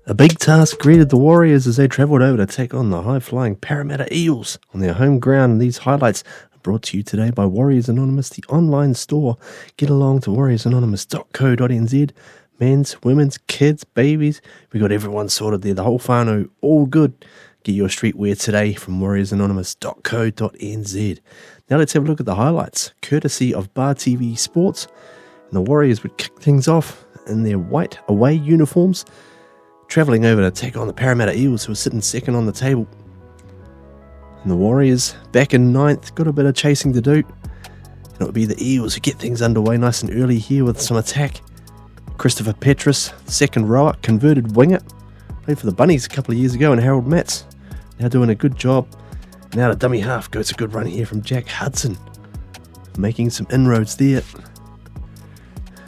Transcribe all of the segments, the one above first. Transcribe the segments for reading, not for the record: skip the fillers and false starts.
A big task greeted the Warriors as they travelled over to take on the high-flying Parramatta Eels on their home ground. And these highlights are brought to you today by Warriors Anonymous, the online store. Get along to warriorsanonymous.co.nz. Men's, women's, kids, babies. We got everyone sorted there. The whole whānau, all good. Get your streetwear today from warriorsanonymous.co.nz. Now let's have a look at the highlights, courtesy of Bar TV Sports. And the Warriors would kick things off in their white away uniforms, travelling over to take on the Parramatta Eels, who were sitting second on the table. And the Warriors, back in ninth, got a bit of chasing to do. And it would be the Eels who get things underway nice and early here with some attack. Christopher Petrus, second rower, converted winger, played for the Bunnies a couple of years ago, and Harold Matz, now doing a good job. Now the dummy half goes a good run here from Jack Hudson, making some inroads there.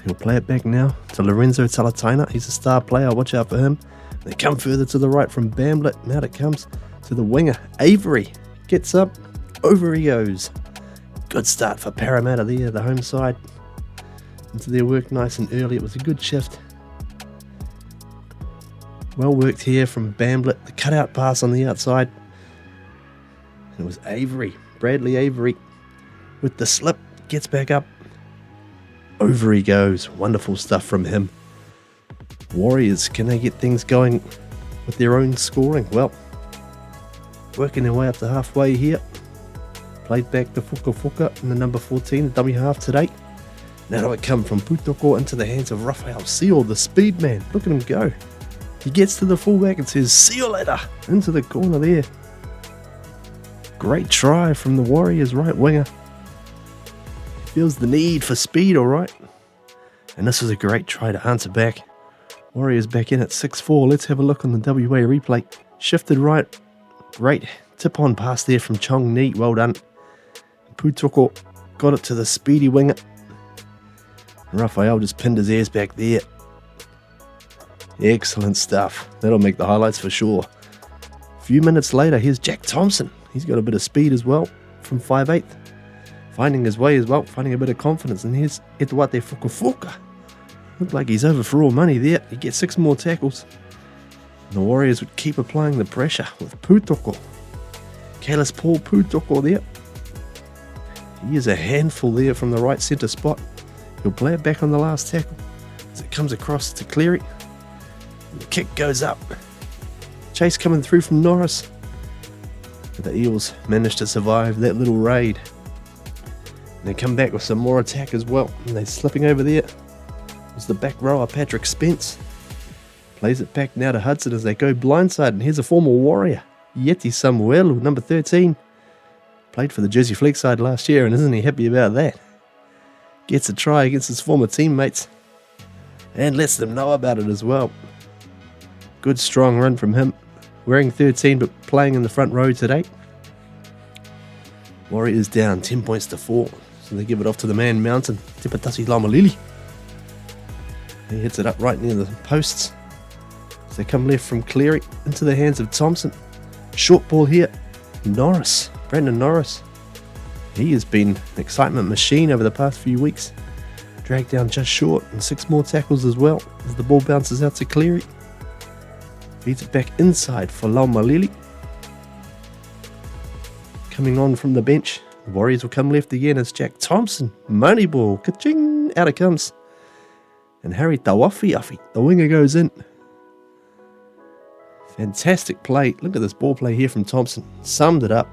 He'll play it back now to Lorenzo Talataina. He's a star player, watch out for him. They come further to the right from Bamblet. Now it comes to the winger, Avery. Gets up, over he goes. Good start for Parramatta there, the home side. Into their work nice and early. It was a good shift. Well worked here from Bamblet. The cutout pass on the outside. It was Avery, Bradley Avery, with the slip. Gets back up. Over he goes. Wonderful stuff from him. Warriors, can they get things going with their own scoring? Well, working their way up to halfway here. Played back to Fuka in the number 14, the dummy half today. Now it come from Putoko into the hands of Raphael Seal, the speed man. Look at him go. He gets to the fullback and says, "See you later," into the corner there. Great try from the Warriors right winger. Feels the need for speed, alright. And this was a great try to answer back. Warriors back in at 6-4. Let's have a look on the WA replay. Shifted right. Great tip-on pass there from Chong Ni. Well done. Putoko got it to the speedy winger. Raphael just pinned his ears back there. Excellent stuff. That'll make the highlights for sure. A few minutes later, here's Jack Thompson. He's got a bit of speed as well from 5'8". Finding his way as well, finding a bit of confidence. And here's Etuate Fukufuka. Looked like he's over for all money there. He gets 6 more tackles. And the Warriors would keep applying the pressure with Putoko. Kalis Paul Putoko there. He is a handful there from the right centre spot. He'll play it back on the last tackle as it comes across to Cleary. And the kick goes up. Chase coming through from Norris. But the Eels managed to survive that little raid. And they come back with some more attack as well. And they're slipping over there. It's the back rower, Patrick Spence. Plays it back now to Hudson as they go blindside. And here's a former Warrior, Yeti Samuel, number 13. Played for the Jersey Flegg side last year, and isn't he happy about that? Gets a try against his former teammates. And lets them know about it as well. Good strong run from him. Wearing 13 but playing in the front row today. Warriors down 10 points to 4. So they give it off to the man Mountain, Tipatasi Lamalili. He hits it up right near the posts. So they come left from Cleary into the hands of Thompson. Short ball here. Norris, Brandon Norris. He has been an excitement machine over the past few weeks. Dragged down just short and 6 more tackles as well as the ball bounces out to Cleary. Feeds it back inside for Laumalili. Coming on from the bench, the Warriors will come left again as Jack Thompson. Money ball, ka-ching, out it comes. And Harry Tawafiafi, the winger, goes in. Fantastic play. Look at this ball play here from Thompson. Summed it up.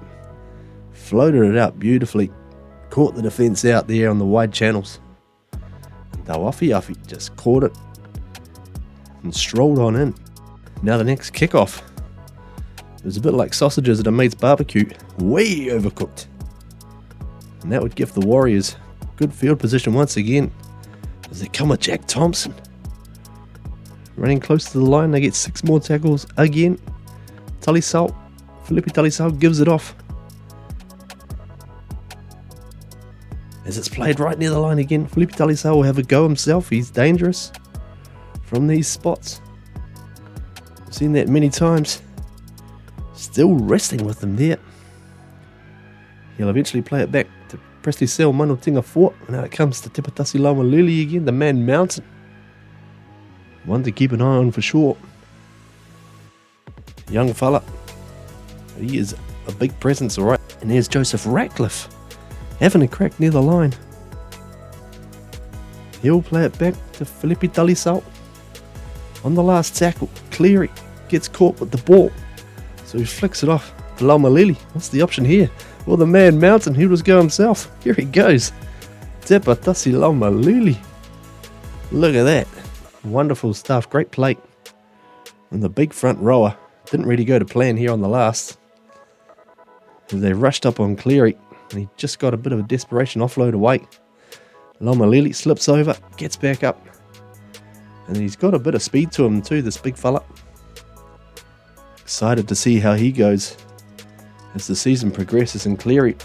Floated it out beautifully. Caught the defence out there on the wide channels. And Tawafiafi just caught it and strolled on in. Now the next kickoff. It was a bit like sausages at a mate's barbecue. Way overcooked. And that would give the Warriors good field position once again. As they come with Jack Thompson. Running close to the line, they get 6 more tackles again. Felipe Talisau gives it off. As it's played right near the line again, Felipe Talisau will have a go himself. He's dangerous from these spots. I've seen that many times. Still wrestling with them there. He'll eventually play it back to Presley Sell, Manotinga 4. And now it comes to Tipatasi Lamalili again, the man Mountain. One to keep an eye on for sure. Young fella. He is a big presence, alright. And there's Joseph Ratcliffe having a crack near the line. He'll play it back to Felipe Dalisau. On the last tackle, Cleary gets caught with the ball. So he flicks it off to Laumalili. What's the option here? Well, the man Mountain, he was going south. Here he goes. Tepatasi Laumalili. Look at that. Wonderful stuff. Great plate. And the big front rower didn't really go to plan here on the last. As they rushed up on Cleary. And he just got a bit of a desperation offload away. Laumalili slips over, gets back up. And he's got a bit of speed to him too, this big fella. Excited to see how he goes as the season progresses, and Cleary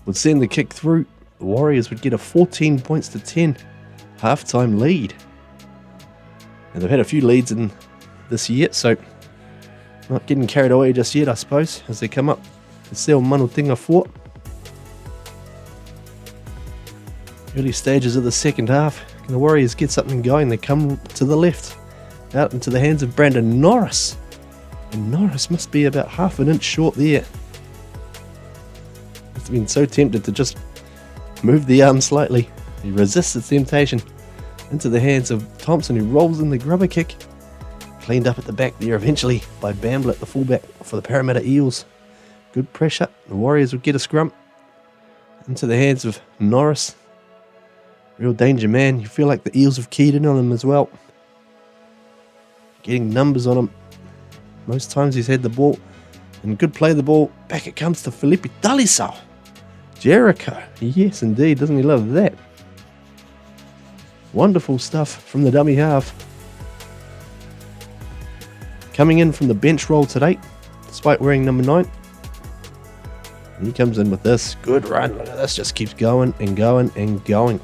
would send the kick through. The Warriors would get a 14 points to 10 halftime lead. And they've had a few leads in this year, so not getting carried away just yet, I suppose, as they come up to Seo Manutinga Fort. Early stages of the second half. Can the Warriors get something going? They come to the left, out into the hands of Brandon Norris. And Norris must be about half an inch short there. Must have been so tempted to just move the arm slightly. He resists the temptation. Into the hands of Thompson, who rolls in the grubber kick. Cleaned up at the back there eventually by Bamblett, the fullback for the Parramatta Eels. Good pressure. The Warriors would get a scrum. Into the hands of Norris. Real danger man. You feel like the Eels have keyed in on him as well. Getting numbers on him. Most times he's had the ball. And good play of the ball. Back it comes to Felipe Dalisau. Jericho. Yes, indeed. Doesn't he love that? Wonderful stuff from the dummy half. Coming in from the bench role today, despite wearing number 9. And he comes in with this. Good run. Look at this. Just keeps going and going and going.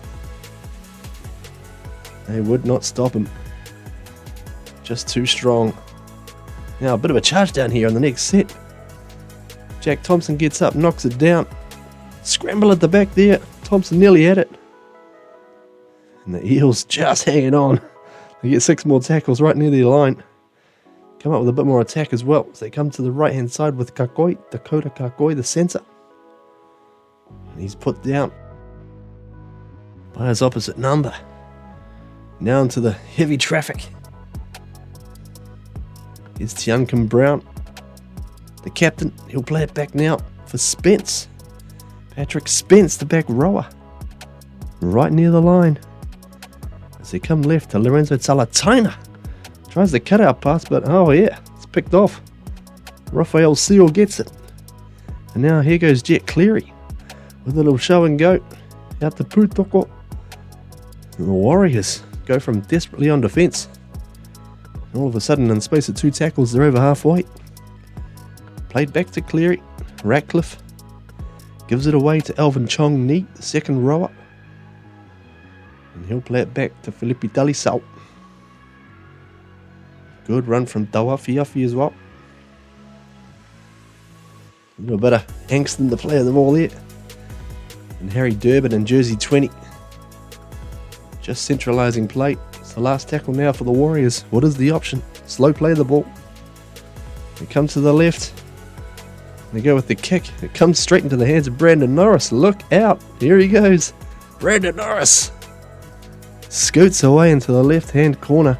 They would not stop him. Just too strong. Now a bit of a charge down here on the next set. Jack Thompson gets up, knocks it down. Scramble at the back there. Thompson nearly had it. And the Eels just hanging on. They get 6 more tackles right near the line. Come up with a bit more attack as well. So they come to the right hand side with Kakoi, Dakota Kakoi, the centre. And he's put down by his opposite number. Now into the heavy traffic. Here's Tiankin Brown, the captain. He'll play it back now for Spence. Patrick Spence, the back rower. Right near the line. As they come left to Lorenzo Talatina. Tries the cutout pass, but oh yeah, it's picked off. Rafael Seal gets it. And now here goes Jet Cleary with a little show and go. Out to Putoko. And the Warriors go from desperately on defence. All of a sudden, in the space of 2 tackles, they're over halfway. Played back to Cleary. Ratcliffe gives it away to Alvin Chong Ni, the second rower. And he'll play it back to Felipe Dalisau. Good run from Tawafiafi as well. A little bit of angst in the play of the ball there. And Harry Durbin in jersey 20. Just centralising play. It's the last tackle now for the Warriors. What is the option? Slow play of the ball. They come to the left. They go with the kick. It comes straight into the hands of Brandon Norris. Look out. Here he goes. Brandon Norris scoots away into the left-hand corner.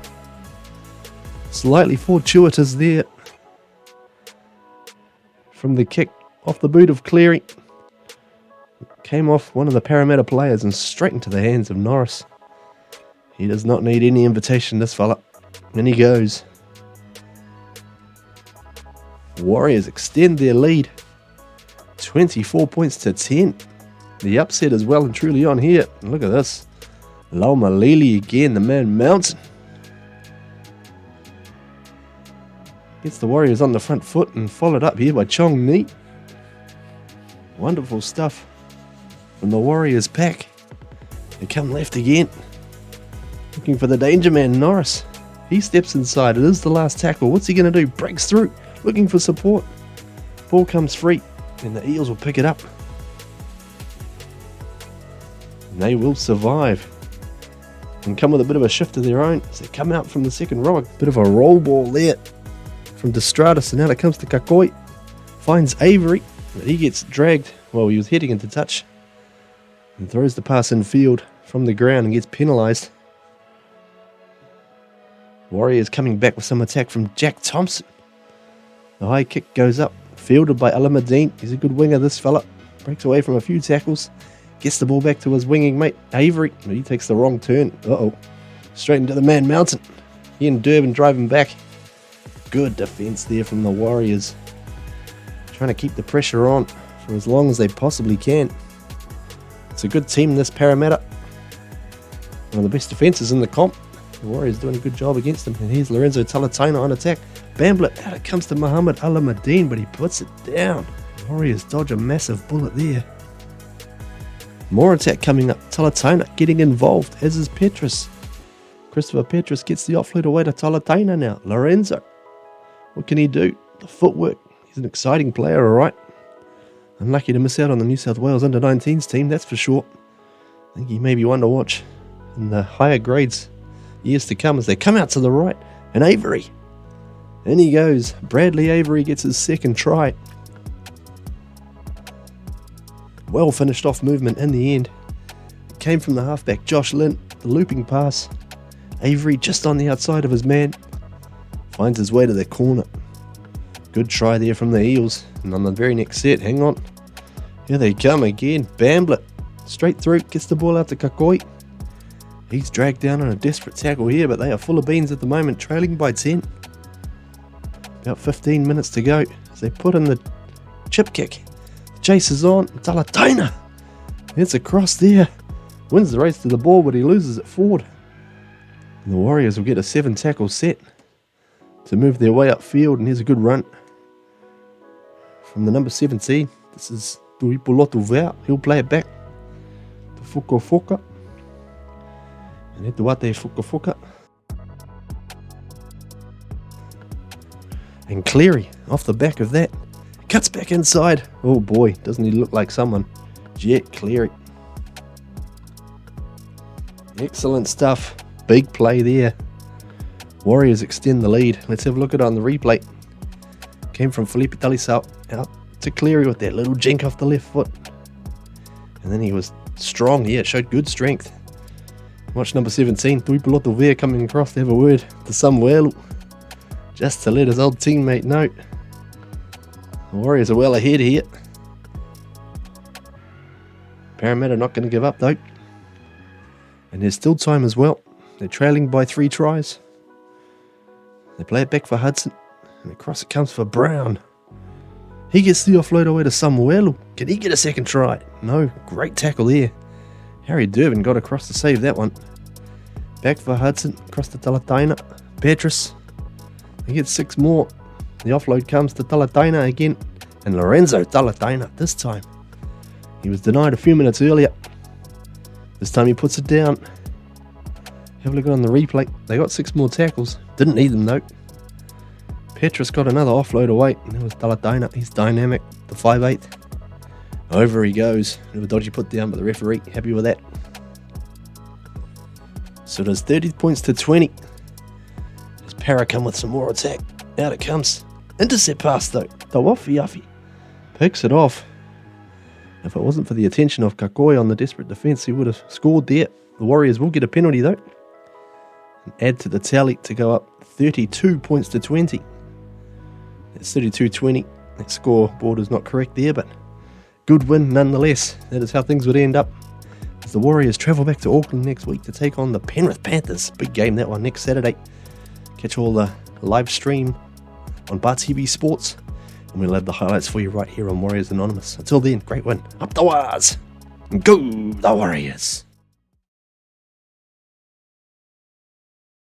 Slightly fortuitous there. From the kick off the boot of Cleary. Came off one of the Parramatta players and straight into the hands of Norris. He does not need any invitation, this fella. And he goes. Warriors extend their lead. 24 points to 10. The upset is well and truly on here. And look at this. Laumalili again, the man Mountain. Gets the Warriors on the front foot and followed up here by Chong Ni. Wonderful stuff from the Warriors pack. They come left again. Looking for the danger man, Norris. He steps inside. It is the last tackle. What's he going to do? Breaks through. Looking for support. Ball comes free. And the Eels will pick it up. And they will survive. And come with a bit of a shift of their own. As they come out from the second row. A bit of a roll ball there from Destratus, and now it comes to Kakoi. Finds Avery, but he gets dragged while he was heading into touch. And throws the pass in field from the ground and gets penalised. Warriors coming back with some attack from Jack Thompson. The high kick goes up, fielded by Alameddine. He's a good winger, this fella. Breaks away from a few tackles. Gets the ball back to his winging mate, Avery. But he takes the wrong turn. Straight into the man mountain. He and Durbin drive him back. Good defence there from the Warriors. Trying to keep the pressure on for as long as they possibly can. It's a good team, this Parramatta. One of the best defences in the comp. The Warriors doing a good job against them. And here's Lorenzo Talatona on attack. Bambler, out it comes to Muhammad Alameddine, but he puts it down. The Warriors dodge a massive bullet there. More attack coming up. Talatona getting involved, as is Petrus. Christopher Petrus gets the offload away to Talatona now. Lorenzo, what can he do? The footwork. He's an exciting player, alright. Unlucky to miss out on the New South Wales under-19s team, that's for sure. I think he may be one to watch in the higher grades years to come as they come out to the right. And Avery. In he goes. Bradley Avery gets his second try. Well finished off movement in the end. It came from the halfback Josh Lynn. The looping pass. Avery just on the outside of his man. Finds his way to the corner. Good try there from the Eels. And on the very next set, hang on. Here they come again. Bambler. Straight through. Gets the ball out to Kakoi. He's dragged down on a desperate tackle here, but they are full of beans at the moment, trailing by 10. About 15 minutes to go as they put in the chip kick. The chase is on. Talatona. It's across there. Wins the race to the ball, but he loses it forward. And the Warriors will get a 7-tackle set to move their way upfield, and here's a good run from the number 17. This is Tuipolotu Vau. He'll play it back to Fukufuka. And Eduate Fukufuka. And Cleary, off the back of that, cuts back inside. Oh boy, doesn't he look like someone? Jet Cleary. Excellent stuff. Big play there. Warriors extend the lead. Let's have a look at it on the replay. Came from Felipe Talisao out to Cleary with that little jink off the left foot. And then he was strong here, showed good strength. Watch number 17, Tuipolotu Vau coming across to have a word to Samuel, just to let his old teammate know. The Warriors are well ahead here. Parramatta not going to give up though. And there's still time as well. They're trailing by 3 tries. They play it back for Hudson. And across it comes for Brown. He gets the offload away to Samuel. Can he get a second try? No. Great tackle there. Harry Durbin got across to save that one. Back for Hudson. Across to Talatona. Petrus. He gets 6 more. The offload comes to Talatona again. And Lorenzo Talatona this time. He was denied a few minutes earlier. This time he puts it down. Have a look on the replay. They got 6 more tackles. Didn't need them though. Petrus got another offload away. And it was Talatona. He's dynamic. The 5'8". Over he goes. Bit of a dodgy put down, but the referee happy with that. So it is 30 points to 20. Does Para come with some more attack? Out it comes. Intercept pass though. Tawafi picks it off. If it wasn't for the attention of Kakoi on the desperate defence, he would have scored there. The Warriors will get a penalty though. And add to the tally to go up 32 points to 20. It's 32-20. That scoreboard is not correct there, but good win nonetheless. That is how things would end up as the Warriors travel back to Auckland next week to take on the Penrith Panthers. Big game that one next Saturday. Catch all the live stream on Bar TV Sports. And we'll have the highlights for you right here on Warriors Anonymous. Until then, great win. Up the Wars. Go the Warriors.